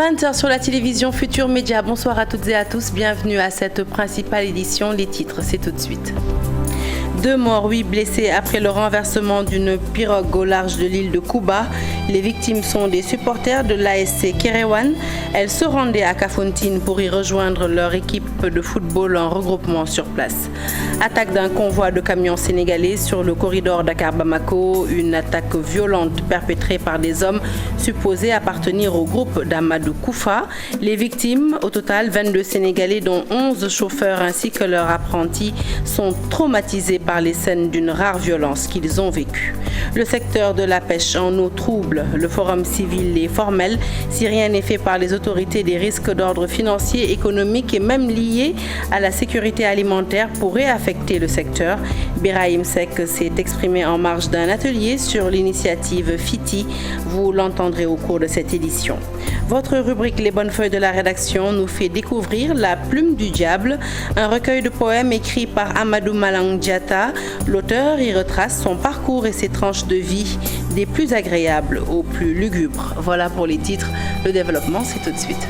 20h sur la télévision Futur Média. Bonsoir à toutes et à tous. Bienvenue à cette principale édition. Les titres, c'est tout de suite. 2 morts, 8 blessés après le renversement d'une pirogue au large de l'île de Cuba. Les victimes sont des supporters de l'ASC Kerewan. Elles se rendaient à Kafountine pour y rejoindre leur équipe de football en regroupement sur place. Attaque d'un convoi de camions sénégalais sur le corridor Dakar-Bamako. Une attaque violente perpétrée par des hommes supposés appartenir au groupe d'Amadou Koufa. Les victimes, au total 22 Sénégalais dont 11 chauffeurs ainsi que leurs apprentis, sont traumatisés par les scènes d'une rare violence qu'ils ont vécue. Le secteur de la pêche en eau trouble, le forum civil est formel. Si rien n'est fait par les autorités, des risques d'ordre financier, économique et même liés à la sécurité alimentaire pourraient affecter le secteur. Birahim Seck s'est exprimé en marge d'un atelier sur l'initiative FITI. Vous l'entendrez au cours de cette édition. Votre rubrique Les bonnes feuilles de la rédaction nous fait découvrir La plume du diable, un recueil de poèmes écrit par Amadou Malang Diatta. L'auteur y retrace son parcours et ses tranches de vie, des plus agréables aux plus lugubres. Voilà pour les titres. Le développement, c'est tout de suite.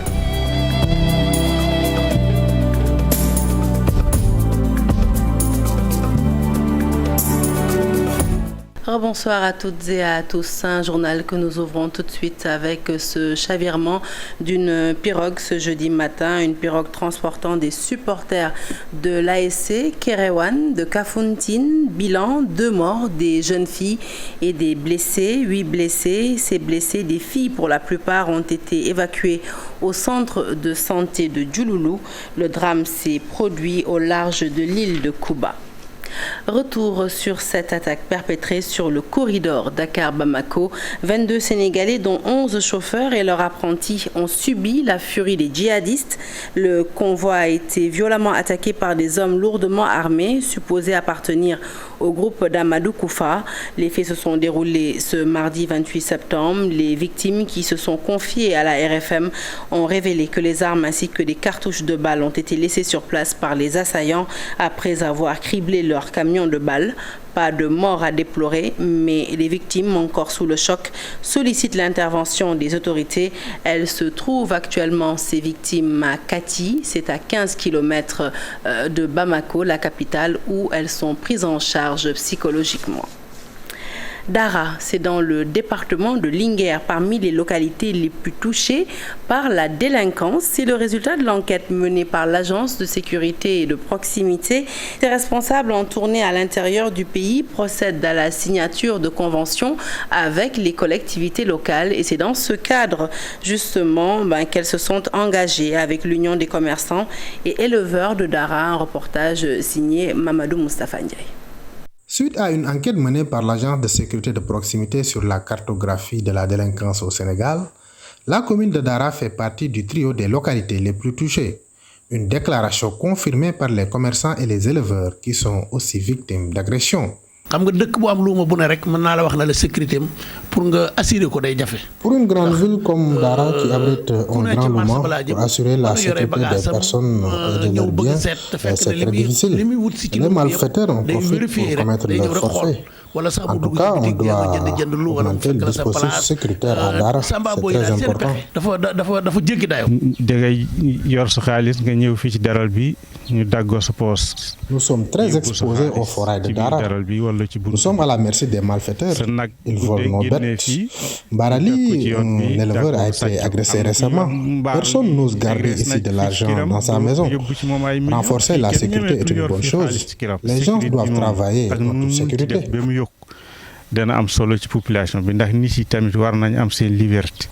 Bonsoir à toutes et à tous. Un journal que nous ouvrons tout de suite avec ce chavirement d'une pirogue ce jeudi matin. Une pirogue transportant des supporters de l'ASC Kerewan de Kafountine. Bilan, 2 morts, des jeunes filles et des blessés. 8 blessés. Ces blessés, des filles pour la plupart, ont été évacués au centre de santé de Djouloulou. Le drame s'est produit au large de l'île de Cuba. Retour sur cette attaque perpétrée sur le corridor Dakar-Bamako. 22 Sénégalais, dont 11 chauffeurs et leurs apprentis, ont subi la furie des djihadistes. Le convoi a été violemment attaqué par des hommes lourdement armés, supposés appartenir au groupe d'Amadou Koufa. Les faits se sont déroulés ce mardi 28 septembre. Les victimes qui se sont confiées à la RFM ont révélé que les armes ainsi que des cartouches de balles ont été laissées sur place par les assaillants après avoir criblé leur camion de balles. Pas de mort à déplorer, mais les victimes, encore sous le choc, sollicitent l'intervention des autorités. Elles se trouvent actuellement, ces victimes, à Kati, c'est à 15 km de Bamako, la capitale, où elles sont prises en charge psychologiquement. Dara, c'est dans le département de Linguère, parmi les localités les plus touchées par la délinquance. C'est le résultat de l'enquête menée par l'Agence de sécurité et de proximité. Les responsables en tournée à l'intérieur du pays procèdent à la signature de conventions avec les collectivités locales. Et c'est dans ce cadre, justement, qu'elles se sont engagées avec l'Union des commerçants et éleveurs de Dara. Un reportage signé Mamadou Moustapha Ndiaye. Suite à une enquête menée par l'Agence de sécurité de proximité sur la cartographie de la délinquance au Sénégal, la commune de Dara fait partie du trio des localités les plus touchées. Une déclaration confirmée par les commerçants et les éleveurs qui sont aussi victimes d'agressions. Xam nga dëkk bu am luuma bu ne rek mën naa la wax na la sécurité pour nga assurer ko day jafe. Pour une grande ville comme Dara qui abrite un grand luuma, pour assurer la sécurité des personnes et de leurs biens, c'est très difficile. Les malfaiteurs en profitent pour commettre leur forfait. En tout cas, on doit augmenter le dispositif sécuritaire à Dara. C'est très important. dafa jéggi dayo. Da ngay yor sa xaalis nga ñëw fii ci daral bi ñu daggoo sa poos. Nous sommes très exposés au forêt de Dara. Nous sommes à la merci des malfaiteurs. Ils volent nos bêtes. Barali, un éleveur, a été agressé récemment. Personne n'ose garder ici de l'argent dans sa maison. Renforcer la sécurité est une bonne chose. Les gens doivent travailler en toute sécurité.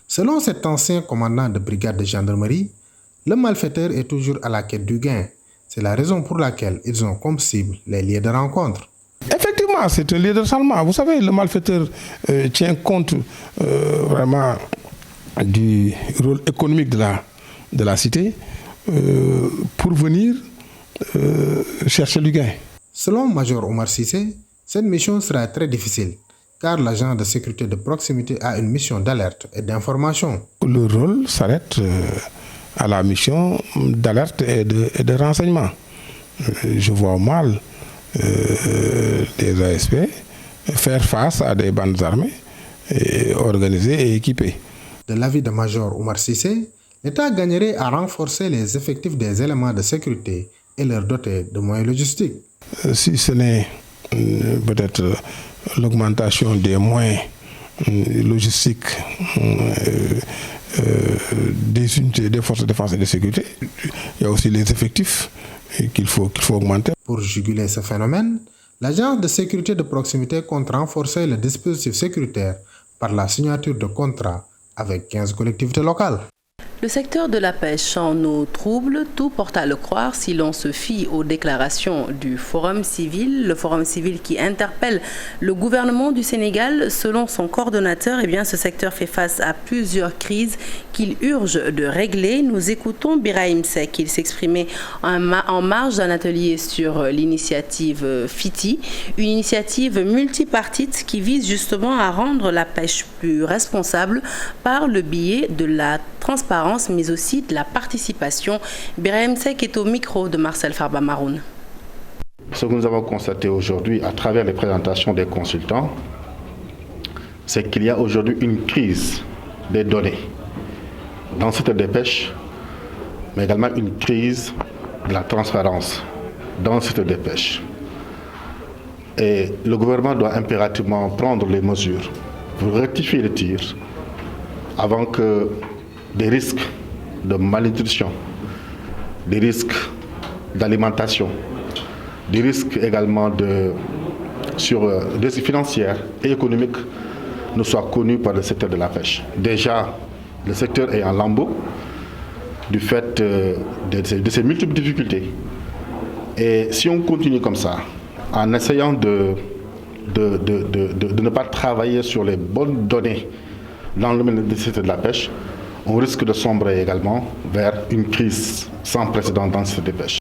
Selon cet ancien commandant de brigade de gendarmerie, le malfaiteur est toujours à la quête du gain. C'est la raison pour laquelle ils ont comme cible les lieux de rencontre. Effectivement, c'est un lieu de salement. Vous savez, le malfaiteur tient compte vraiment du rôle économique de la cité pour venir chercher du gain. Selon Major Omar Sissé, cette mission sera très difficile car l'agent de sécurité de proximité a une mission d'alerte et d'information. Le rôle s'arrête à la mission d'alerte et de renseignement. Je vois mal des ASP faire face à des bandes armées organisées et équipées. De l'avis de Major Omar Sissé, l'État gagnerait à renforcer les effectifs des éléments de sécurité et leur doter de moyens logistiques. Si ce n'est peut-être l'augmentation des moyens logistiques des unités des forces de défense et de sécurité, il y a aussi les effectifs qu'il faut augmenter. Pour juguler ce phénomène, l'Agence de sécurité de proximité compte renforcer le dispositif sécuritaire par la signature de contrats avec 15 collectivités locales. Le secteur de la pêche en eau trouble, tout porte à le croire si l'on se fie aux déclarations du Forum civil. Le Forum civil qui interpelle le gouvernement du Sénégal. Selon son coordonnateur, ce secteur fait face à plusieurs crises qu'il urge de régler. Nous écoutons Birahim Seck. Il s'exprimait en marge d'un atelier sur l'initiative FITI, une initiative multipartite qui vise justement à rendre la pêche plus responsable par le biais de la transparence mais aussi de la participation. Birahim Seck est au micro de Marcel Farba Maroun. Ce que nous avons constaté aujourd'hui à travers les présentations des consultants, c'est qu'il y a aujourd'hui une crise des données dans le secteur des pêches, mais également une crise de la transparence dans le secteur des pêches. Et le gouvernement doit impérativement prendre les mesures pour rectifier le tir avant que des risques de malnutrition, des risques d'alimentation, des risques également des risques financiers et économiques ne soient connus par le secteur de la pêche. Déjà, le secteur est en lambeaux du fait de ces multiples difficultés. Et si on continue comme ça, en essayant de ne pas travailler sur les bonnes données dans le domaine du secteur de la pêche, on risque de sombrer également vers une crise sans précédent dans le secteur des pêches.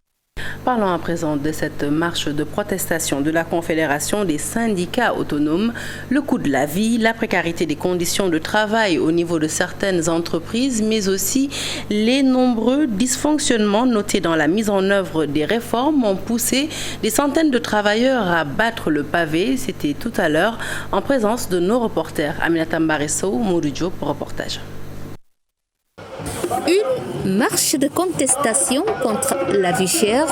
Parlons à présent de cette marche de protestation de la Confédération des syndicats autonomes. Le coût de la vie, la précarité des conditions de travail au niveau de certaines entreprises, mais aussi les nombreux dysfonctionnements notés dans la mise en œuvre des réformes ont poussé des centaines de travailleurs à battre le pavé. C'était tout à l'heure en présence de nos reporters. Aminata Mbaresso, Modou Diop pour reportage. Une marche de contestation contre la vie chère.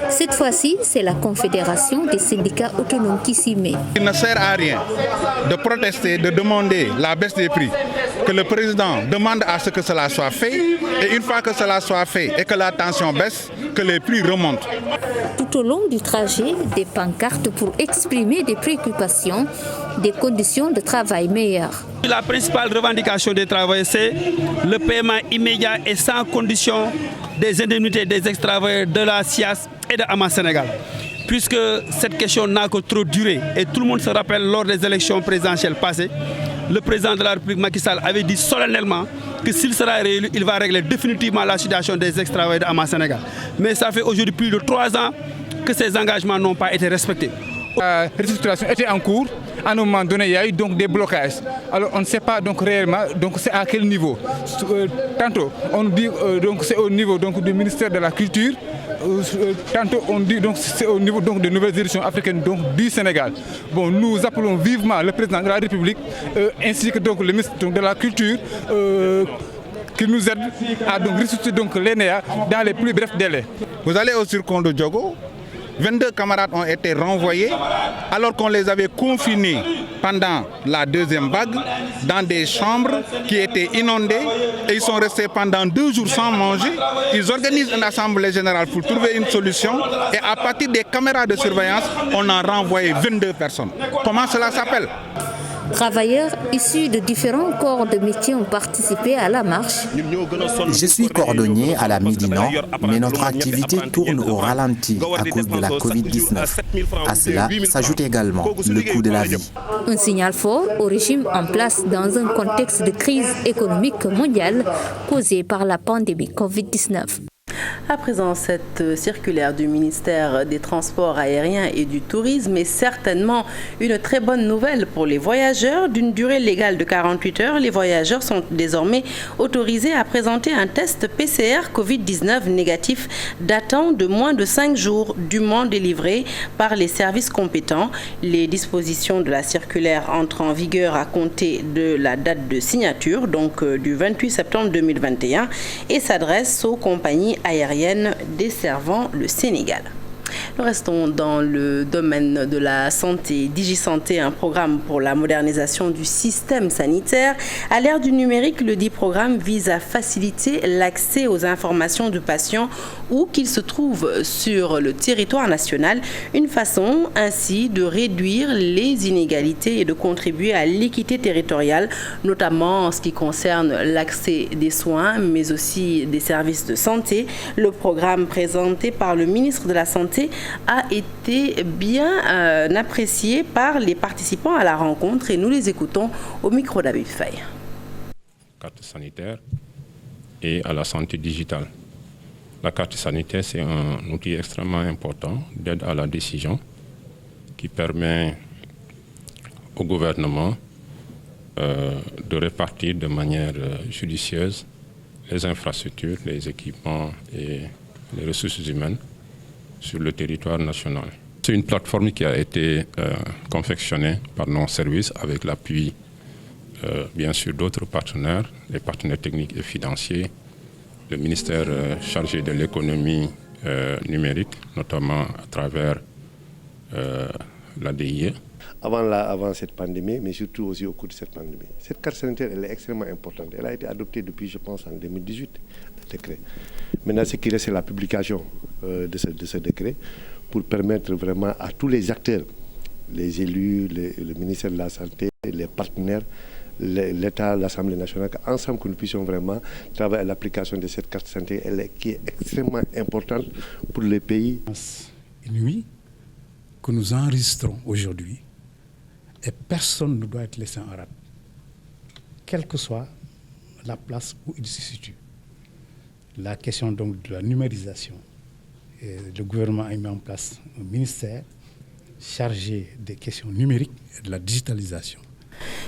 Cette fois-ci, c'est la Confédération des syndicats autonomes qui s'y met. Il ne sert à rien de protester, de demander la baisse des prix, que le président demande à ce que cela soit fait, et une fois que cela soit fait et que la tension baisse, que les prix remontent. Tout au long du trajet, des pancartes pour exprimer des préoccupations, des conditions de travail meilleures. La principale revendication des travailleurs, c'est le paiement immédiat et sans condition des indemnités des ex-travailleurs de la SIAS et de Ama Sénégal. Puisque cette question n'a que trop duré et tout le monde se rappelle lors des élections présidentielles passées, le président de la République Macky Sall avait dit solennellement que s'il sera réélu, il va régler définitivement la situation des ex-travailleurs de Ama Sénégal. Mais ça fait aujourd'hui plus de 3 ans que ces engagements n'ont pas été respectés. La restructuration était en cours. À un moment donné, il y a eu donc des blocages. Alors on ne sait pas donc réellement c'est à quel niveau. Tantôt on dit donc c'est au niveau donc du ministère de la Culture. Tantôt on dit donc c'est au niveau donc des nouvelles éditions africaines donc du Sénégal. Bon, nous appelons vivement le président de la République ainsi que donc le ministre donc, de la Culture qui nous aide à donc restructurer donc l'ENEA dans les plus brefs délais. Vous allez au surcon de Diogo. 22 camarades ont été renvoyés alors qu'on les avait confinés pendant la deuxième vague dans des chambres qui étaient inondées et ils sont restés pendant 2 jours sans manger. Ils organisent une assemblée générale pour trouver une solution et à partir des caméras de surveillance, on a renvoyé 22 personnes. Comment cela s'appelle ? Travailleurs issus de différents corps de métiers ont participé à la marche. Je suis cordonnier à la Médina, mais notre activité tourne au ralenti à cause de la Covid-19. À cela s'ajoute également le coût de la vie. Un signal fort au régime en place dans un contexte de crise économique mondiale causée par la pandémie Covid-19. À présent, cette circulaire du ministère des Transports aériens et du Tourisme est certainement une très bonne nouvelle pour les voyageurs. D'une durée légale de 48 heures, les voyageurs sont désormais autorisés à présenter un test PCR Covid-19 négatif datant de moins de 5 jours, dûment délivré par les services compétents. Les dispositions de la circulaire entrent en vigueur à compter de la date de signature, donc du 28 septembre 2021, et s'adressent aux compagnies aériennes desservant le Sénégal. Nous restons dans le domaine de la santé. DigiSanté, un programme pour la modernisation du système sanitaire. À l'ère du numérique, le dit programme vise à faciliter l'accès aux informations du patient où qu'il se trouve sur le territoire national. Une façon ainsi de réduire les inégalités et de contribuer à l'équité territoriale, notamment en ce qui concerne l'accès des soins, mais aussi des services de santé. Le programme présenté par le ministre de la Santé a été bien apprécié par les participants à la rencontre et nous les écoutons au micro d'Abib Faye. Carte sanitaire et à la santé digitale. La carte sanitaire, c'est un outil extrêmement important d'aide à la décision qui permet au gouvernement de répartir de manière judicieuse les infrastructures, les équipements et les ressources humaines sur le territoire national. C'est une plateforme qui a été confectionnée par nos services avec l'appui bien sûr d'autres partenaires, les partenaires techniques et financiers, le ministère chargé de l'économie numérique, notamment à travers l'ADIE. Avant cette pandémie, mais surtout aussi au cours de cette pandémie. Cette carte sanitaire, elle est extrêmement importante. Elle a été adoptée depuis, je pense, en 2018, le décret. Maintenant, ce qui reste, c'est la publication de ce décret pour permettre vraiment à tous les acteurs, les élus, le ministère de la Santé, les partenaires, l'État, l'Assemblée nationale, ensemble que nous puissions vraiment travailler à l'application de cette carte sanitaire qui est extrêmement importante pour les pays. Inouï que nous enregistrons aujourd'hui et personne ne doit être laissé en rade, quelle que soit la place où il se situe. La question donc de la numérisation, le gouvernement a mis en place un ministère chargé des questions numériques et de la digitalisation.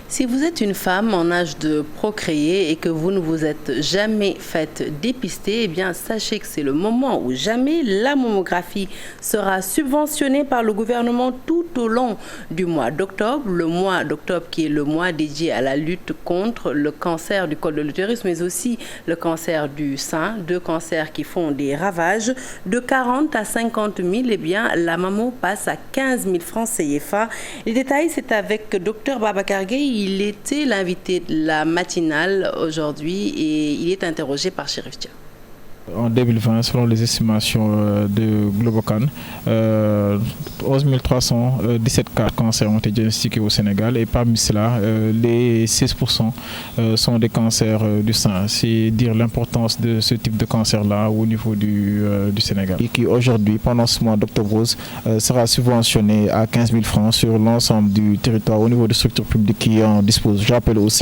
Si vous êtes une femme en âge de procréer et que vous ne vous êtes jamais faite dépister, eh bien sachez que c'est le moment où jamais la mammographie sera subventionnée par le gouvernement tout au long du mois d'octobre. Le mois d'octobre qui est le mois dédié à la lutte contre le cancer du col de l'utérus, mais aussi le cancer du sein, deux cancers qui font des ravages. De 40 à 50 000, eh bien la mammo passe à 15 000 francs CFA. Les détails, c'est avec Dr Babacar Gueye. Il était l'invité de la matinale aujourd'hui et il est interrogé par Chérif Dia. En 2020, selon les estimations de Globocan, 11 317 cas de cancer ont été diagnostiqués au Sénégal et parmi cela, les 6% sont des cancers du sein. C'est dire l'importance de ce type de cancer-là au niveau du Sénégal. Et qui aujourd'hui, pendant ce mois d'octobre rose, sera subventionné à 15 000 francs sur l'ensemble du territoire au niveau des structures publiques qui en disposent. Je rappelle aussi,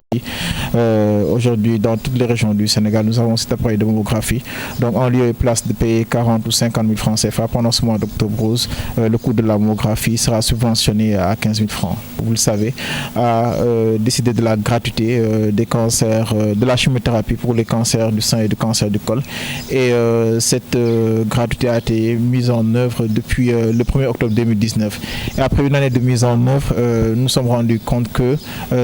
aujourd'hui, dans toutes les régions du Sénégal, nous avons cet appareil de mammographie. Donc en lieu et place de payer 40 ou 50 000 francs CFA pendant ce mois d'octobre rose, le coût de la mammographie sera subventionné à 15 000 francs. Vous le savez, a décidé de la gratuité des cancers, de la chimiothérapie pour les cancers du sein et du cancer du col. Et cette gratuité a été mise en œuvre depuis le 1er octobre 2019. Et après une année de mise en œuvre, nous nous sommes rendus compte que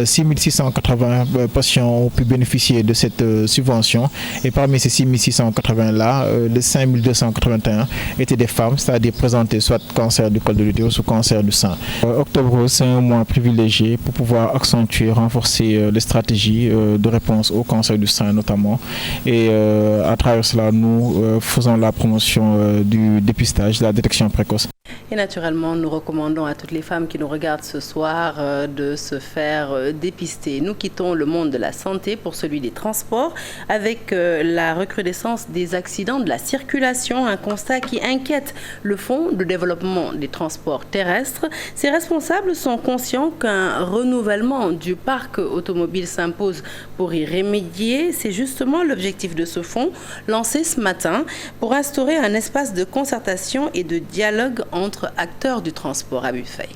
6 680 patients ont pu bénéficier de cette subvention. Et parmi ces 6 680 là, les 5 281 étaient des femmes, c'est-à-dire présentées soit cancer du col de l'utérus ou cancer du sein. Octobre, c'est un mois privilégié pour pouvoir accentuer, renforcer les stratégies de réponse au cancer du sein notamment. Et à travers cela, nous faisons la promotion du dépistage, de la détection précoce. Et naturellement, nous recommandons à toutes les femmes qui nous regardent ce soir de se faire dépister. Nous quittons le monde de la santé pour celui des transports avec la recrudescence des accidents de la circulation, un constat qui inquiète le Fonds de développement des transports terrestres. Ses responsables sont conscients qu'un renouvellement du parc automobile s'impose pour y remédier. C'est justement l'objectif de ce fonds lancé ce matin pour instaurer un espace de concertation et de dialogue entre acteurs du transport à Buffet.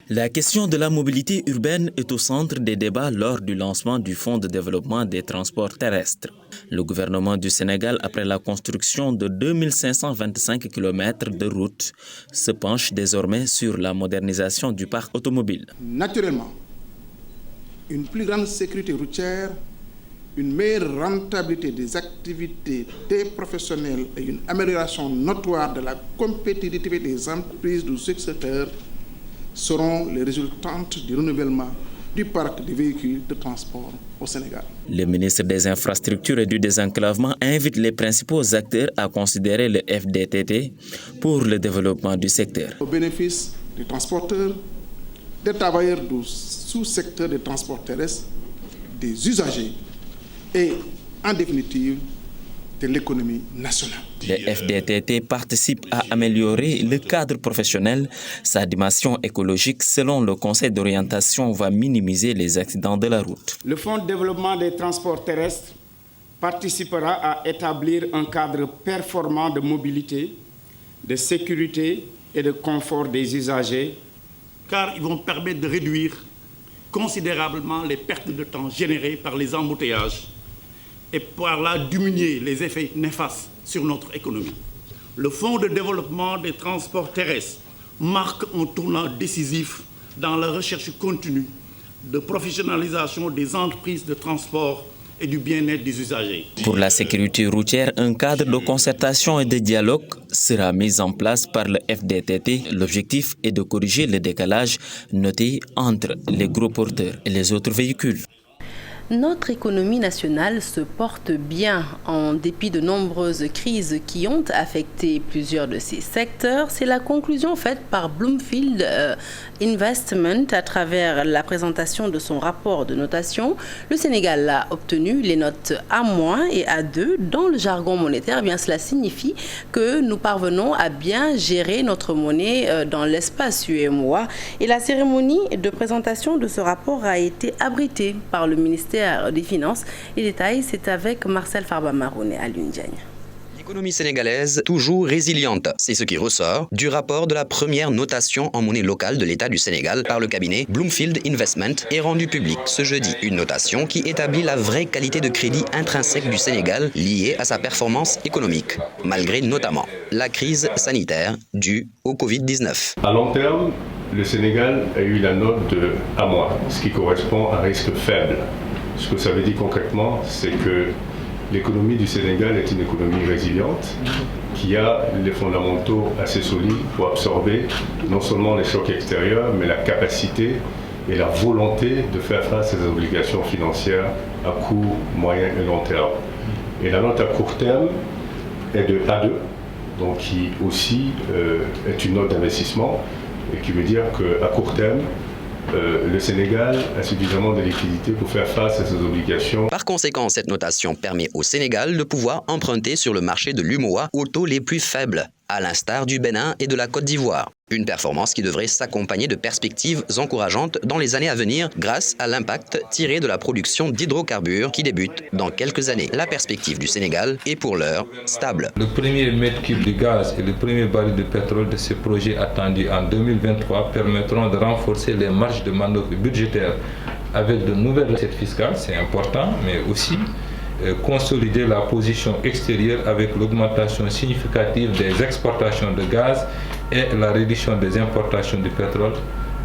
La question de la mobilité urbaine est au centre des débats lors du lancement du Fonds de développement des transports terrestres. Le gouvernement du Sénégal, après la construction de 2525 km de routes, se penche désormais sur la modernisation du parc automobile. Naturellement, une plus grande sécurité routière, une meilleure rentabilité des activités des professionnels et une amélioration notoire de la compétitivité des entreprises du secteur seront les résultantes du renouvellement du parc de véhicules de transport au Sénégal. Le ministre des Infrastructures et du Désenclavement invite les principaux acteurs à considérer le FDTT pour le développement du secteur. Au bénéfice des transporteurs, des travailleurs du sous-secteur des transports terrestres, des usagers et, en définitive, de l'économie nationale. Le FDTT participe à améliorer le cadre professionnel. Sa dimension écologique, selon le Conseil d'orientation, va minimiser les accidents de la route. Le Fonds de développement des transports terrestres participera à établir un cadre performant de mobilité, de sécurité et de confort des usagers, car ils vont permettre de réduire considérablement les pertes de temps générées par les embouteillages et par là diminuer les effets néfastes sur notre économie. Le Fonds de développement des transports terrestres marque un tournant décisif dans la recherche continue de professionnalisation des entreprises de transport et du bien-être des usagers. Pour la sécurité routière, un cadre de concertation et de dialogue sera mis en place par le FDTT. L'objectif est de corriger le décalage noté entre les gros porteurs et les autres véhicules. Notre économie nationale se porte bien en dépit de nombreuses crises qui ont affecté plusieurs de ces secteurs. C'est la conclusion faite par Bloomfield Investment à travers la présentation de son rapport de notation. Le Sénégal a obtenu les notes A- et A2. Dans le jargon monétaire, eh bien, cela signifie que nous parvenons à bien gérer notre monnaie dans l'espace UEMOA. Et la cérémonie de présentation de ce rapport a été abritée par le ministère des Finances. Les détails, c'est avec Marcel Farba-Maroun et Alioune Diagne. L'économie sénégalaise, toujours résiliente. C'est ce qui ressort du rapport de la première notation en monnaie locale de l'État du Sénégal par le cabinet Bloomfield Investment est rendu public ce jeudi. Une notation qui établit la vraie qualité de crédit intrinsèque du Sénégal liée à sa performance économique, malgré notamment la crise sanitaire due au Covid-19. À long terme, le Sénégal a eu la note de A-, ce qui correspond à un risque faible. Ce que ça veut dire concrètement, c'est que l'économie du Sénégal est une économie résiliente qui a les fondamentaux assez solides pour absorber non seulement les chocs extérieurs, mais la capacité et la volonté de faire face à ses obligations financières à court, moyen et long terme. Et la note à court terme est de A2, donc qui aussi est une note d'investissement et qui veut dire qu'à court terme, le Sénégal a suffisamment de liquidités pour faire face à ses obligations. Par conséquent, cette notation permet au Sénégal de pouvoir emprunter sur le marché de l'UMOA aux taux les plus faibles, à l'instar du Bénin et de la Côte d'Ivoire. Une performance qui devrait s'accompagner de perspectives encourageantes dans les années à venir grâce à l'impact tiré de la production d'hydrocarbures qui débute dans quelques années. La perspective du Sénégal est pour l'heure stable. Le premier mètre cube de gaz et le premier baril de pétrole de ces projets attendus en 2023 permettront de renforcer les marges de manœuvre budgétaires avec de nouvelles recettes fiscales, c'est important, mais aussi consolider la position extérieure avec l'augmentation significative des exportations de gaz et la réduction des importations de pétrole.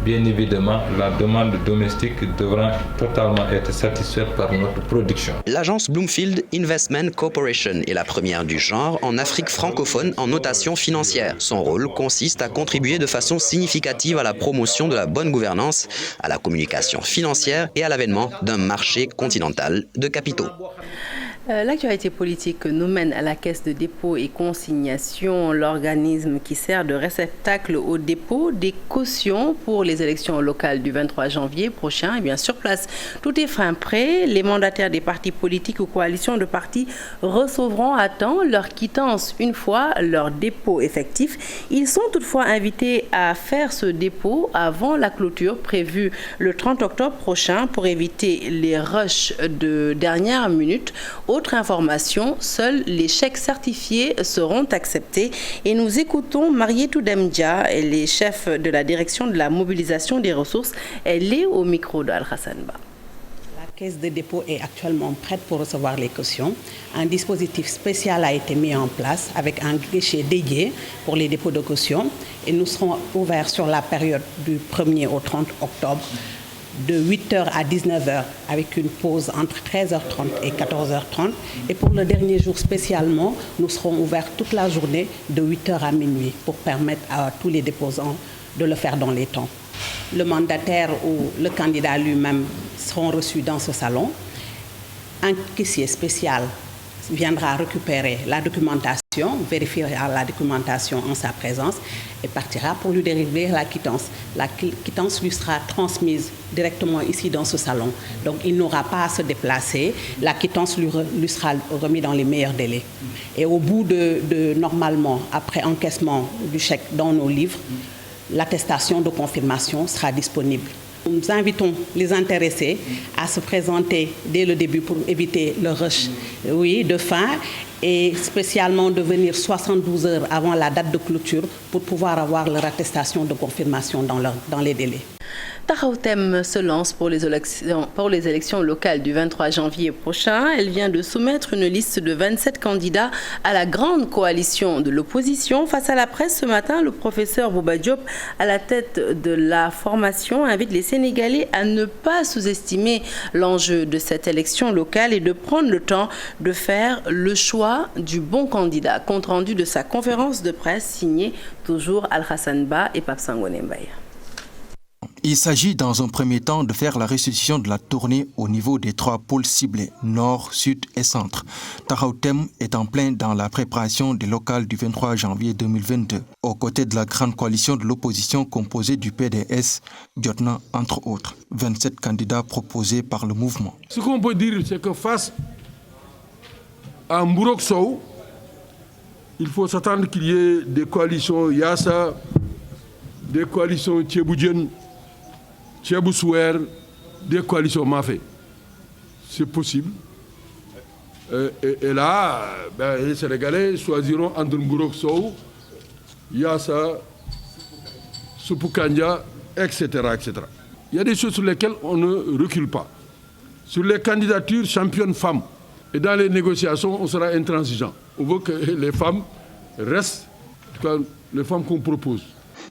Bien évidemment, la demande domestique devra totalement être satisfaite par notre production. L'agence Bloomfield Investment Corporation est la première du genre en Afrique francophone en notation financière. Son rôle consiste à contribuer de façon significative à la promotion de la bonne gouvernance, à la communication financière et à l'avènement d'un marché continental de capitaux. L'actualité politique nous mène à la Caisse de dépôt et consignation, l'organisme qui sert de réceptacle au dépôt des cautions pour les élections locales du 23 janvier prochain. Et bien sur place, tout est fin prêt. Les mandataires des partis politiques ou coalitions de partis recevront à temps leur quittance une fois leur dépôt effectif. Ils sont toutefois invités à faire ce dépôt avant la clôture prévue le 30 octobre prochain pour éviter les rushs de dernière minute. Autre information, seuls les chèques certifiés seront acceptés. Et nous écoutons Marietou Demdia, elle est chef de la direction de la mobilisation des ressources. Elle est au micro de Al-Hassan Ba. La caisse de dépôt est actuellement prête pour recevoir les cautions. Un dispositif spécial a été mis en place avec un guichet dédié pour les dépôts de cautions. Et nous serons ouverts sur la période du 1er au 30 octobre. De 8h à 19h avec une pause entre 13h30 et 14h30. Et pour le dernier jour spécialement, nous serons ouverts toute la journée de 8h à minuit pour permettre à tous les déposants de le faire dans les temps. Le mandataire ou le candidat lui-même seront reçus dans ce salon. Un caissier spécial viendra récupérer la documentation, vérifiera la documentation en sa présence et partira pour lui délivrer la quittance. La quittance lui sera transmise directement ici dans ce salon. Donc il n'aura pas à se déplacer. La quittance lui sera remise dans les meilleurs délais. Et au bout de normalement, après encaissement du chèque dans nos livres, l'attestation de confirmation sera disponible. Nous invitons les intéressés à se présenter dès le début pour éviter le rush de fin et spécialement de venir 72 heures avant la date de clôture pour pouvoir avoir leur attestation de confirmation dans les délais. Taxawu Thème se lance pour les élections locales du 23 janvier prochain. Elle vient de soumettre une liste de 27 candidats à la grande coalition de l'opposition. Face à la presse ce matin, le professeur Bouba Diop, à la tête de la formation, invite les Sénégalais à ne pas sous-estimer l'enjeu de cette élection locale et de prendre le temps de faire le choix du bon candidat. Compte rendu de sa conférence de presse signée toujours Al-Hassan Ba et Pape Sangone Mbaye. Il s'agit dans un premier temps de faire la restitution de la tournée au niveau des 3 pôles ciblés, nord, sud et centre. Taxawu Thème est en plein dans la préparation des locales du 23 janvier 2022, aux côtés de la grande coalition de l'opposition composée du PDS, Jotna entre autres, 27 candidats proposés par le mouvement. Ce qu'on peut dire, c'est que face à Mbourok Sow, il faut s'attendre qu'il y ait des coalitions Yassa, des coalitions Thieboudjen, Thieboussouer, des coalitions Mafé. C'est possible. Et là, les Sénégalais choisiront entre Mbourok Sow, Yassa, Soupou-Kandia, etc., etc. Il y a des choses sur lesquelles on ne recule pas. Sur les candidatures championnes femmes, et dans les négociations, on sera intransigeant. On veut que les femmes restent, en tout cas les femmes qu'on propose.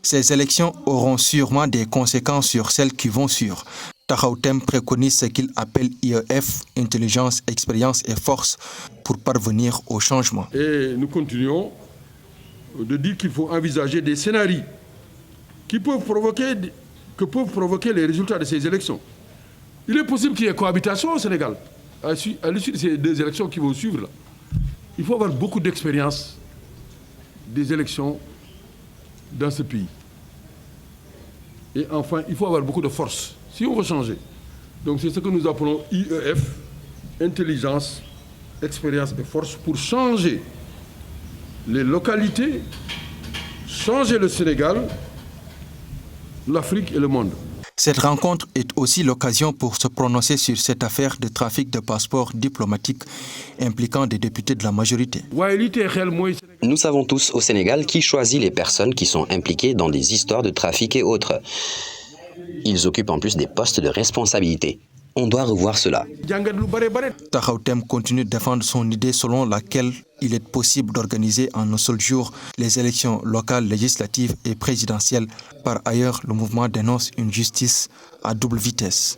Ces élections auront sûrement des conséquences sur celles qui vont suivre. Taxawu Thème préconise ce qu'il appelle IEF, intelligence, expérience et force, pour parvenir au changement. Et nous continuons de dire qu'il faut envisager des scénarios qui peuvent provoquer les résultats de ces élections. Il est possible qu'il y ait cohabitation au Sénégal, à l'issue de ces 2 élections qui vont suivre. Là. Il faut avoir beaucoup d'expérience des élections dans ce pays. Et enfin, il faut avoir beaucoup de force, si on veut changer. Donc c'est ce que nous appelons IEF, intelligence, expérience et force, pour changer les localités, changer le Sénégal, l'Afrique et le monde. Cette rencontre est aussi l'occasion pour se prononcer sur cette affaire de trafic de passeports diplomatiques impliquant des députés de la majorité. Nous savons tous au Sénégal qui choisit les personnes qui sont impliquées dans des histoires de trafic et autres. Ils occupent en plus des postes de responsabilité. On doit revoir cela. Taxawu Thème continue de défendre son idée selon laquelle il est possible d'organiser en un seul jour les élections locales, législatives et présidentielles. Par ailleurs, le mouvement dénonce une justice à double vitesse.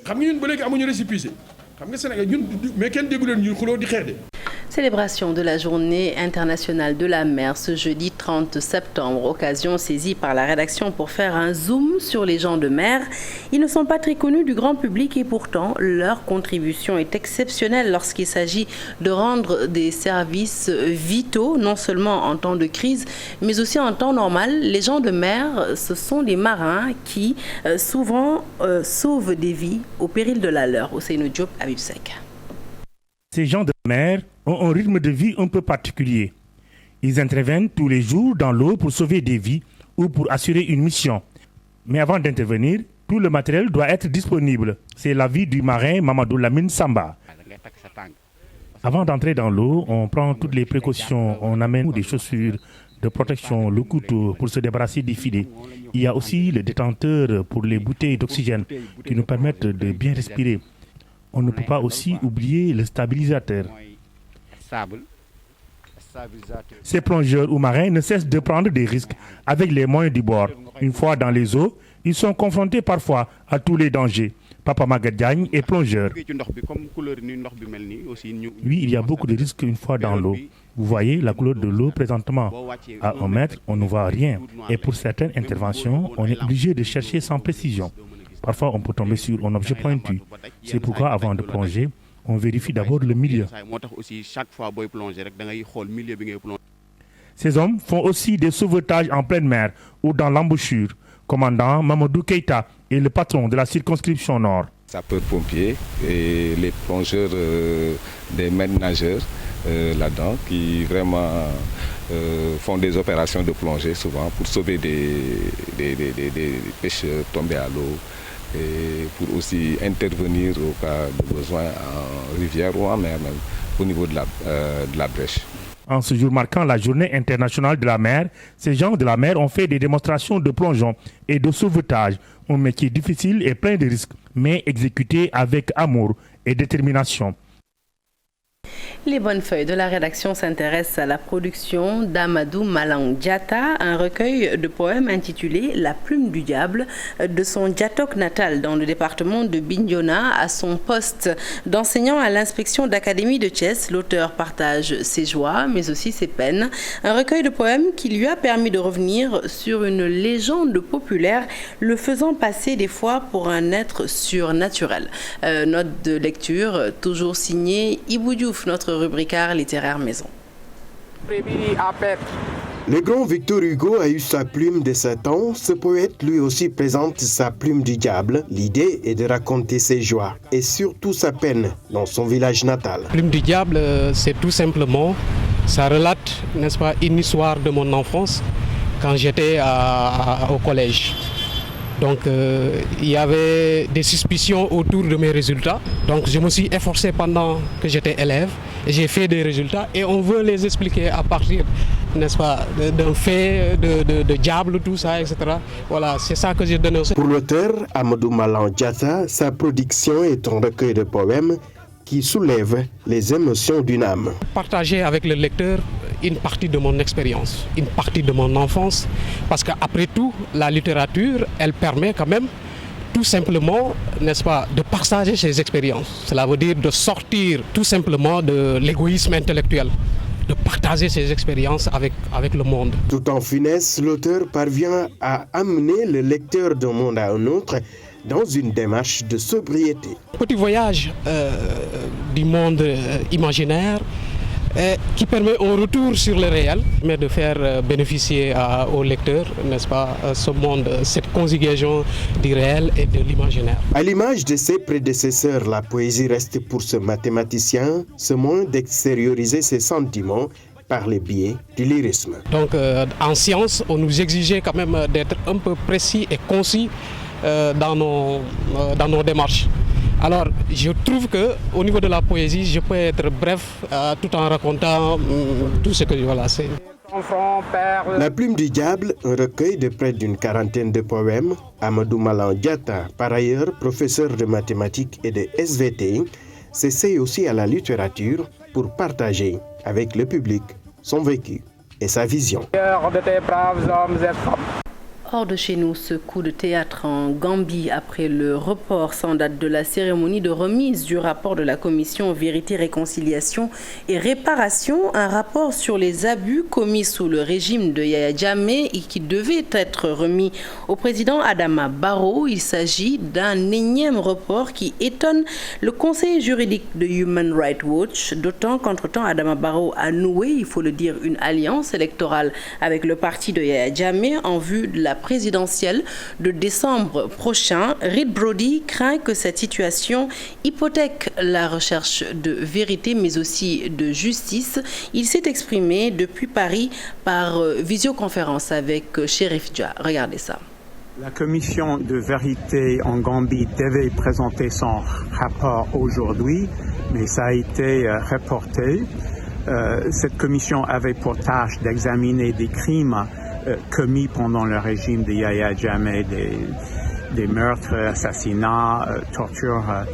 Célébration de la journée internationale de la mer ce jeudi 30 septembre. Occasion saisie par la rédaction pour faire un zoom sur les gens de mer. Ils ne sont pas très connus du grand public et pourtant leur contribution est exceptionnelle lorsqu'il s'agit de rendre des services vitaux, non seulement en temps de crise, mais aussi en temps normal. Les gens de mer, ce sont les marins qui souvent sauvent des vies au péril de la leur. Ousseynou Diop, Habib Seck. Ces gens de mer ont un rythme de vie un peu particulier. Ils interviennent tous les jours dans l'eau pour sauver des vies ou pour assurer une mission. Mais avant d'intervenir, tout le matériel doit être disponible. C'est l'avis du marin Mamadou Lamine Samba. Avant d'entrer dans l'eau, on prend toutes les précautions. On amène des chaussures de protection, le couteau pour se débarrasser des filets. Il y a aussi le détenteur pour les bouteilles d'oxygène qui nous permettent de bien respirer. On ne peut pas aussi oublier le stabilisateur. Ces plongeurs ou marins ne cessent de prendre des risques avec les moyens du bord. Une fois dans les eaux, ils sont confrontés parfois à tous les dangers. Papa Magadiagne est plongeur. Oui, il y a beaucoup de risques une fois dans l'eau. Vous voyez la couleur de l'eau présentement. À 1 mètre, on ne voit rien. Et pour certaines interventions, on est obligé de chercher sans précision. Parfois, on peut tomber sur un objet pointu. C'est pourquoi, avant de plonger, on vérifie d'abord le milieu. Ces hommes font aussi des sauvetages en pleine mer ou dans l'embouchure. Commandant Mamadou Keita est le patron de la circonscription Nord. Sapeurs-pompiers et les plongeurs des maîtres nageurs là-dedans qui vraiment font des opérations de plongée souvent pour sauver des pêcheurs tombés à l'eau et pour aussi intervenir au cas de besoin en rivière ou en mer même au niveau de la brèche. En ce jour marquant la journée internationale de la mer, ces gens de la mer ont fait des démonstrations de plongeon et de sauvetage. Un métier difficile et plein de risques, mais exécuté avec amour et détermination. Les bonnes feuilles de la rédaction s'intéressent à la production d'Amadou Malang Diatta, un recueil de poèmes intitulé La plume du diable, de son Diatok natal dans le département de Bignona à son poste d'enseignant à l'inspection d'académie de Thiès. L'auteur partage ses joies mais aussi ses peines. Un recueil de poèmes qui lui a permis de revenir sur une légende populaire, le faisant passer des fois pour un être surnaturel. Note de lecture toujours signée Ibou Diouf, notre rubricard littéraire maison. Le grand Victor Hugo a eu sa plume de 7 ans. Ce poète lui aussi présente sa plume du diable. L'idée est de raconter ses joies et surtout sa peine dans son village natal. Plume du diable, c'est tout simplement, ça relate, n'est-ce pas, une histoire de mon enfance quand j'étais au collège. Donc il y avait des suspicions autour de mes résultats. Donc je me suis efforcé pendant que j'étais élève. J'ai fait des résultats et on veut les expliquer à partir, n'est-ce pas, d'un fait de diable, tout ça, etc. Voilà, c'est ça que j'ai donné. Pour l'auteur Amadou Malang Diatta, sa production est un recueil de poèmes qui soulève les émotions d'une âme. Partager avec le lecteur une partie de mon expérience, une partie de mon enfance, parce qu'après tout, la littérature, elle permet quand même tout simplement, n'est-ce pas, de partager ses expériences. Cela veut dire de sortir tout simplement de l'égoïsme intellectuel, de partager ses expériences avec le monde. Tout en finesse, l'auteur parvient à amener le lecteur d'un monde à un autre dans une démarche de sobriété. Petit voyage du monde imaginaire qui permet un retour sur le réel, mais de faire bénéficier au lecteur, n'est-ce pas, ce monde, cette conjugaison du réel et de l'imaginaire. À l'image de ses prédécesseurs, la poésie reste pour ce mathématicien ce moyen d'extérioriser ses sentiments par le biais du lyrisme. Donc en science, on nous exigeait quand même d'être un peu précis et concis dans nos démarches. Alors, je trouve qu'au niveau de la poésie, je peux être bref tout en racontant tout ce que c'est. La plume du diable, un recueil de près d'une 40aine de poèmes. Amadou Malang Diatta, par ailleurs professeur de mathématiques et de SVT, s'essaye aussi à la littérature pour partager avec le public son vécu et sa vision. Hors de chez nous, ce coup de théâtre en Gambie après le report sans date de la cérémonie de remise du rapport de la commission Vérité, Réconciliation et Réparation, un rapport sur les abus commis sous le régime de Yaya Jammeh et qui devait être remis au président Adama Barrow. Il s'agit d'un énième report qui étonne le conseil juridique de Human Rights Watch, d'autant qu'entre-temps Adama Barrow a noué, il faut le dire, une alliance électorale avec le parti de Yaya Jammeh en vue de la présidentielle de décembre prochain. Reed Brody craint que cette situation hypothèque la recherche de vérité mais aussi de justice. Il s'est exprimé depuis Paris par visioconférence avec Chérif Dia. Regardez ça. La commission de vérité en Gambie devait présenter son rapport aujourd'hui, mais ça a été reporté. Cette commission avait pour tâche d'examiner des crimes commis pendant le régime de Yaya Jammeh, des meurtres, assassinats, tortures,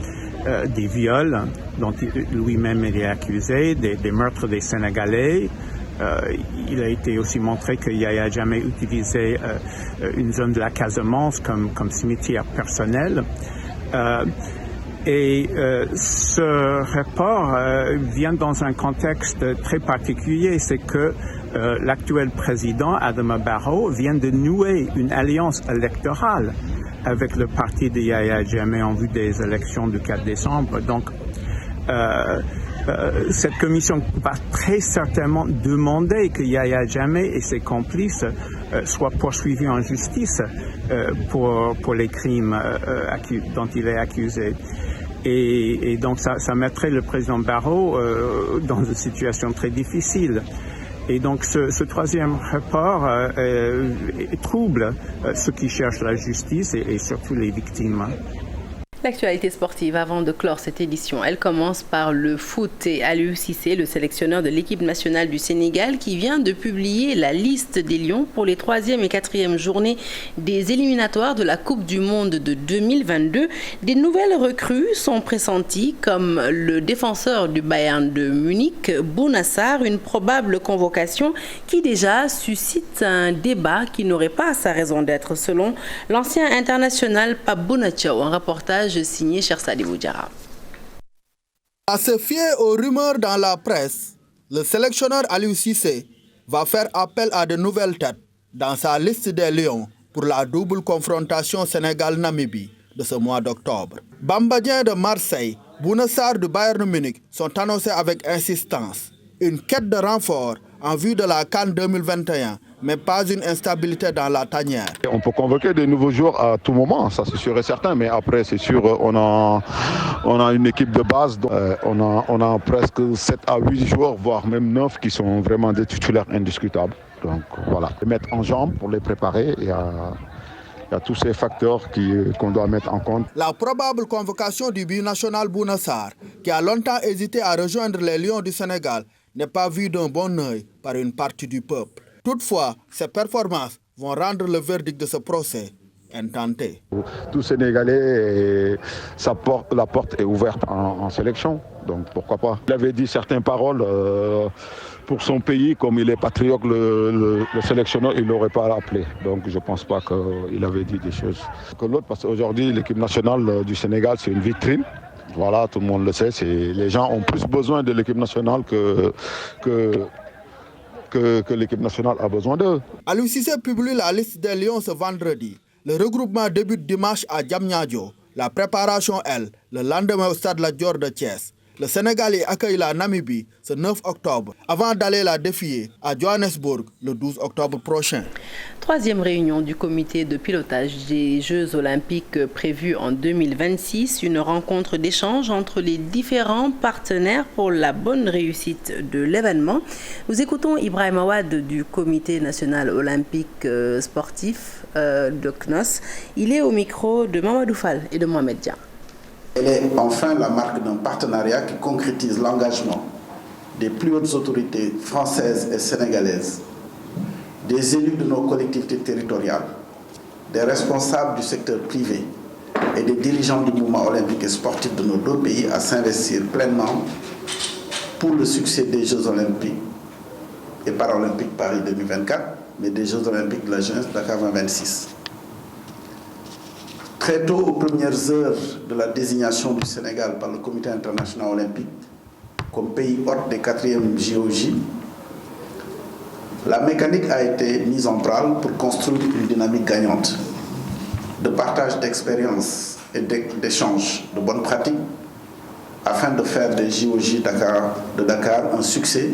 des viols dont lui-même est accusé, des meurtres des Sénégalais. Il a été aussi montré que Yaya Jammeh utilisait une zone de la Casamance comme cimetière personnel. Ce rapport vient dans un contexte très particulier, c'est que l'actuel président, Adama Barrow, vient de nouer une alliance électorale avec le parti de Yaya Jammeh en vue des élections du 4 décembre. Donc, cette commission va très certainement demander que Yaya Jammeh et ses complices soient poursuivis en justice pour les crimes dont il est accusé. Et donc ça mettrait le président Barrow dans une situation très difficile. Et donc ce troisième rapport trouble ceux qui cherchent la justice et surtout les victimes. L'actualité sportive avant de clore cette édition, elle commence par le foot et Aliou Cissé, le sélectionneur de l'équipe nationale du Sénégal, qui vient de publier la liste des Lions pour les 3e et 4e journées des éliminatoires de la Coupe du Monde de 2022. Des nouvelles recrues sont pressenties comme le défenseur du Bayern de Munich, Bouna Sarr, une probable convocation qui déjà suscite un débat qui n'aurait pas sa raison d'être selon l'ancien international Pape Bouna Thiaw, un reportage signé Chersadi Boudjara. À se fier aux rumeurs dans la presse, le sélectionneur Aliou Cissé va faire appel à de nouvelles têtes dans sa liste des Lions pour la double confrontation Sénégal-Namibie de ce mois d'octobre. Bamba Dieng de Marseille, Bouna Sarr du Bayern de Munich sont annoncés avec insistance. Une quête de renfort en vue de la CAN 2021, mais pas une instabilité dans la tanière. On peut convoquer de nouveaux joueurs à tout moment, ça c'est sûr et certain, mais après c'est sûr, on a une équipe de base, donc, on a presque 7 à 8 joueurs, voire même 9 qui sont vraiment des titulaires indiscutables. Donc voilà, les mettre en jambe pour les préparer, il y a tous ces facteurs qu'on doit mettre en compte. La probable convocation du binational Bouna Sarr, qui a longtemps hésité à rejoindre les Lions du Sénégal, n'est pas vue d'un bon œil par une partie du peuple. Toutefois, ces performances vont rendre le verdict de ce procès intenté. Tout Sénégalais, la porte est ouverte en sélection, donc pourquoi pas. Il avait dit certaines paroles pour son pays, comme il est patriote, le sélectionneur, il n'aurait pas appelé. Donc je ne pense pas qu'il avait dit des choses que l'autre, parce qu'aujourd'hui, l'équipe nationale du Sénégal, c'est une vitrine. Voilà, tout le monde le sait, les gens ont plus besoin de l'équipe nationale que l'équipe nationale a besoin d'eux. Aliou Cissé publie la liste des Lions ce vendredi. Le regroupement débute dimanche à Diamniadio. La préparation, elle, le lendemain au stade La Dior de Thiès. Le Sénégal y accueille la Namibie ce 9 octobre, avant d'aller la défier à Johannesburg le 12 octobre prochain. 3e réunion du comité de pilotage des Jeux Olympiques prévue en 2026, une rencontre d'échange entre les différents partenaires pour la bonne réussite de l'événement. Nous écoutons Ibrahim Awad du comité national olympique sportif de CNOS. Il est au micro de Mamadou Fall et de Mohamed Dia. Elle est enfin la marque d'un partenariat qui concrétise l'engagement des plus hautes autorités françaises et sénégalaises, des élus de nos collectivités territoriales, des responsables du secteur privé et des dirigeants du mouvement olympique et sportif de nos deux pays à s'investir pleinement pour le succès des Jeux olympiques et paralympiques Paris 2024, mais des Jeux olympiques de la jeunesse Dakar 2026. Très tôt, aux premières heures de la désignation du Sénégal par le Comité international olympique comme pays hôte des 4e JOJ, la mécanique a été mise en branle pour construire une dynamique gagnante de partage d'expériences et d'échanges de bonnes pratiques afin de faire des JOJ de Dakar un succès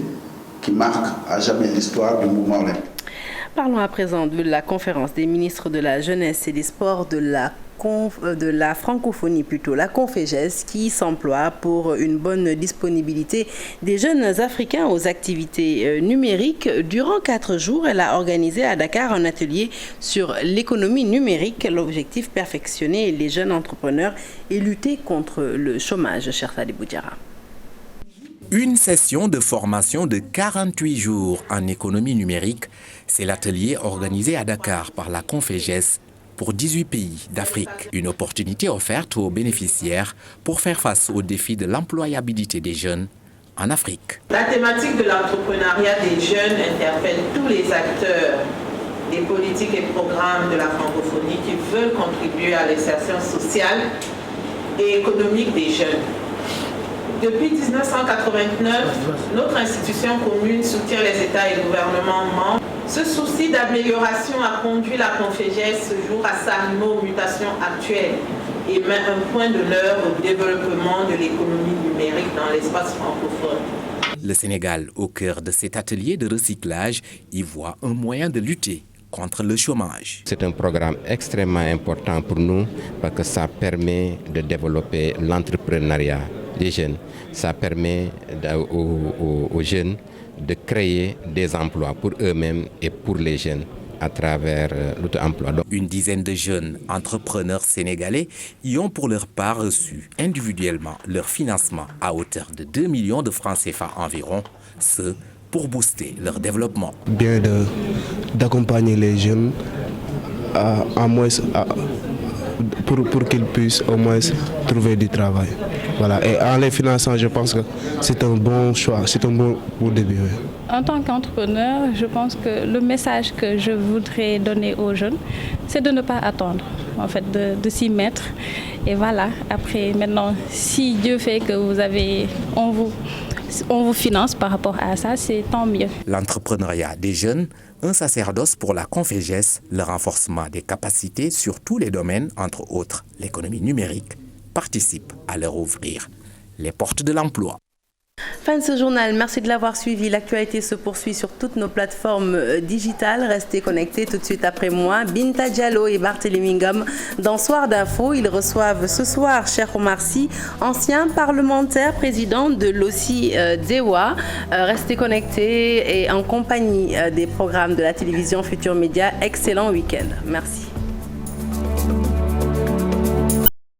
qui marque à jamais l'histoire du mouvement olympique. Parlons à présent de la conférence des ministres de la jeunesse et des sports de la francophonie, la CONFEJES, qui s'emploie pour une bonne disponibilité des jeunes africains aux activités numériques. Durant 4 jours, elle a organisé à Dakar un atelier sur l'économie numérique. L'objectif, perfectionner les jeunes entrepreneurs et lutter contre le chômage. Cher Fadi Boudiara. Une session de formation de 48 jours en économie numérique, c'est l'atelier organisé à Dakar par la CONFEJES pour 18 pays d'Afrique. Une opportunité offerte aux bénéficiaires pour faire face aux défis de l'employabilité des jeunes en Afrique. La thématique de l'entrepreneuriat des jeunes interpelle tous les acteurs des politiques et programmes de la francophonie qui veulent contribuer à l'insertion sociale et économique des jeunes. Depuis 1989, notre institution commune soutient les États et gouvernements membres. Ce souci d'amélioration a conduit la CONFEJES ce jour à s'arrimer aux mutations actuelles et met un point d'honneur au développement de l'économie numérique dans l'espace francophone. Le Sénégal, au cœur de cet atelier de recyclage, y voit un moyen de lutter contre le chômage. C'est un programme extrêmement important pour nous parce que ça permet de développer l'entrepreneuriat des jeunes. Ça permet aux jeunes de créer des emplois pour eux-mêmes et pour les jeunes à travers l'auto-emploi. Une dizaine de jeunes entrepreneurs sénégalais y ont pour leur part reçu individuellement leur financement à hauteur de 2 millions de francs CFA environ, ce pour booster leur développement. Bien d'accompagner les jeunes pour qu'ils puissent au moins trouver du travail. Voilà. Et en les finançant, je pense que c'est un bon choix, c'est un bon début. Oui. En tant qu'entrepreneur, je pense que le message que je voudrais donner aux jeunes, c'est de ne pas attendre, en fait, de s'y mettre. Et voilà, après, maintenant, si Dieu fait que on vous finance par rapport à ça, c'est tant mieux. L'entrepreneuriat des jeunes, un sacerdoce pour la CONFEJES, le renforcement des capacités sur tous les domaines, entre autres l'économie numérique, participe à leur ouvrir les portes de l'emploi. Fin de ce journal, merci de l'avoir suivi. L'actualité se poursuit sur toutes nos plateformes digitales. Restez connectés tout de suite après moi. Binta Diallo et Barthélémy Ngom dans Soir d'Info. Ils reçoivent ce soir Cheikh Omar Sy, ancien parlementaire, président de l'OSI Dzewa. Restez connectés et en compagnie des programmes de la télévision Futur Média. Excellent week-end. Merci.